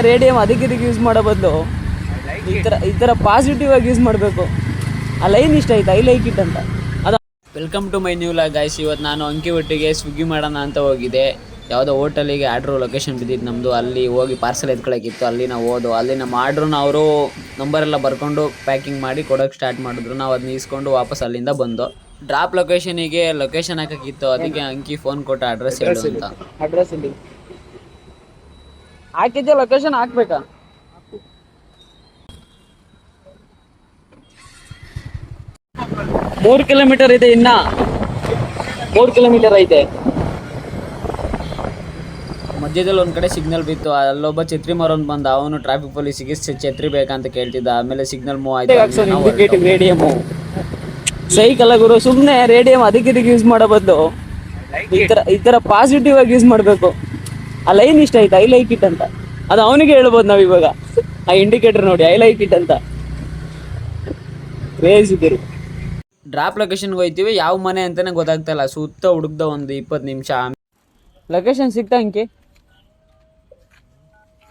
Radium ಅದಕ್ಕೆ use ಮಾಡೋ ಬದಲು ಈ ಥರ ಪಾಸಿಟಿವ್ ಆಗಿ ಯೂಸ್ ಮಾಡಬೇಕು. ಆ ಲೈನ್ ಇಷ್ಟ ಆಯ್ತು, ಐ ಲೈಕ್ ಇಟ್ ಅಂತ. ಅದು welcome to my new vlog guys. ಇವತ್ತು ನಾನು ಅಂಕಿ ಒಟ್ಟಿಗೆ ಸ್ವಿಗ್ಗಿ ಮಾಡೋಣ ಅಂತ ಹೋಗಿದ್ದೆ. ಯಾವುದೋ ಹೋಟೆಲಿಗೆ ಆರ್ಡ್ರು ಲೊಕೇಶನ್ ಬಿದ್ದಿದ್ದು ನಮ್ಮದು. ಅಲ್ಲಿ ಹೋಗಿ ಪಾರ್ಸಲ್ ಎತ್ಕೊಳ್ಳೋಕ್ಕಿತ್ತು. ಅಲ್ಲಿ ನಾವು ಅಲ್ಲಿ ನಮ್ಮ ಆರ್ಡ್ರನ್ನ ಅವರು ನಂಬರೆಲ್ಲ ಬರ್ಕೊಂಡು ಪ್ಯಾಕಿಂಗ್ ಮಾಡಿ ಕೊಡೋಕ್ಕೆ ಸ್ಟಾರ್ಟ್ ಮಾಡಿದ್ರು. ನಾವು ಅದನ್ನ ಇಸ್ಕೊಂಡು ವಾಪಸ್ ಅಲ್ಲಿಂದ ಬಂದು ಡ್ರಾಪ್ ಲೊಕೇಶನಿಗೆ ಲೊಕೇಶನ್ ಹಾಕೋಕ್ಕಿತ್ತು. ಅದಕ್ಕೆ ಅಂಕಿ ಫೋನ್ ಕೊಟ್ಟು ಅಡ್ರೆಸ್ ಹೇಳು ಅಂತ. ಅಡ್ರೆಸ್ ಇಲ್ಲಿ ಹಾಕಿದ್ದೆ, ಲೊಕೇಶನ್ ಹಾಕ್ಬೇಕಾ? 3 ಕಿಲೋಮೀಟರ್ ಇದೆ, ಇನ್ನ 3 ಕಿಲೋಮೀಟರ್ ಐತೆ. ಮಧ್ಯದಲ್ಲಿ ಒಂದ್ ಕಡೆ ಸಿಗ್ನಲ್ ಬಿತ್ತು. ಅಲ್ಲೊಬ್ಬ ಛತ್ರಿ ಮಾರೋನ್ ಬಂದ. ಅವನು ಟ್ರಾಫಿಕ್ ಪೊಲೀಸಿಗೆ ಛತ್ರಿ ಬೇಕಂತ ಕೇಳ್ತಿದ್ದ. ಆಮೇಲೆ ಸಿಗ್ನಲ್ ಮೂವ್ ಆಯ್ತು. ರೇಡಿಯಂ ಸೈಕಲ್ ಗುರು, ಸುಮ್ಮನೆ ರೇಡಿಯಂ ಅದಕ್ಕೆ ಯೂಸ್ ಮಾಡೋ ಬದಲು ಈ ತರ ಪಾಸಿಟಿವ್ ಆಗಿ ಯೂಸ್ ಮಾಡಬೇಕು. ಆ ಲೈನ್ ಇಷ್ಟ ಆಯ್ತು, ಐ ಲೈಕ್ ಇಟ್ ಅಂತ. ಅದು ಅವನಿಗೆ ಹೇಳ್ಬೋದು ನಾವು ಇವಾಗ. ಆ ಇಂಡಿಕೇಟರ್ ನೋಡಿ, ಐ ಲೈಕ್ ಇಟ್ ಅಂತ. ಕ್ರೇಜ್ ಇದ್ದೀರಿ. ಡ್ರಾಪ್ ಲೊಕೇಶನ್ಗೆ ಹೋಗ್ತೀವಿ. ಯಾವ ಮನೆ ಅಂತಾನೆ ಗೊತ್ತಾಗ್ತಲ್ಲ. ಸುತ್ತ ಹುಡುಕ್ದ ಒಂದು 20 ನಿಮಿಷ. ಲೊಕೇಶನ್ ಸಿಗ್ತಾ ಅಂಕಿ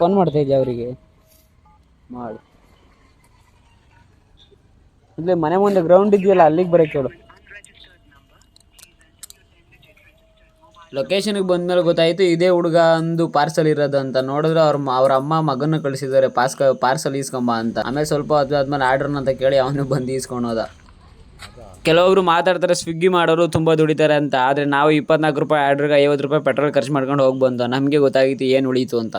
ಫೋನ್ ಮಾಡ್ತಾ ಇದ್ದೆ ಅವರಿಗೆ. ಮಾಡಿ ಇಲ್ಲೇ ಮನೆ ಮುಂದೆ ಗ್ರೌಂಡ್ ಇದೆಯಲ್ಲ, ಅಲ್ಲಿಗೆ ಬರೋಕೆ ಹೇಳು. ಲೊಕೇಶನ್ಗೆ ಬಂದ್ಮೇಲೆ ಗೊತ್ತಾಯ್ತು ಇದೇ ಹುಡುಗ ಒಂದು ಪಾರ್ಸಲ್ ಇರೋದು ಅಂತ. ನೋಡಿದ್ರೆ ಅವ್ರ ಅಮ್ಮ ಮಗನ ಕಳಿಸಿದ್ದಾರೆ ಪಾರ್ಸಲ್ ಈಸ್ಕೊಂಬ ಅಂತ. ಆಮೇಲೆ ಸ್ವಲ್ಪ ಹೊತ್ತಾದ್ಮೇಲೆ ಆರ್ಡ್ರನ್ನ ಅಂತ ಕೇಳಿ ಅವನು ಬಂದು ಈಸ್ಕೊಂಡೋದ. ಕೆಲವೊಬ್ರು ಮಾತಾಡ್ತಾರೆ ಸ್ವಿಗ್ಗಿ ಮಾಡೋರು ತುಂಬ ದುಡಿತಾರೆ ಅಂತ. ಆದರೆ ನಾವು 24 ರೂಪಾಯಿ ಆರ್ಡ್ರಿಗೆ 50 ರೂಪಾಯಿ ಪೆಟ್ರೋಲ್ ಖರ್ಚು ಮಾಡ್ಕೊಂಡು ಹೋಗಿ ಬಂದು ನಮಗೆ ಗೊತ್ತಾಗಿತ್ತು ಏನು ಉಳೀತು ಅಂತ.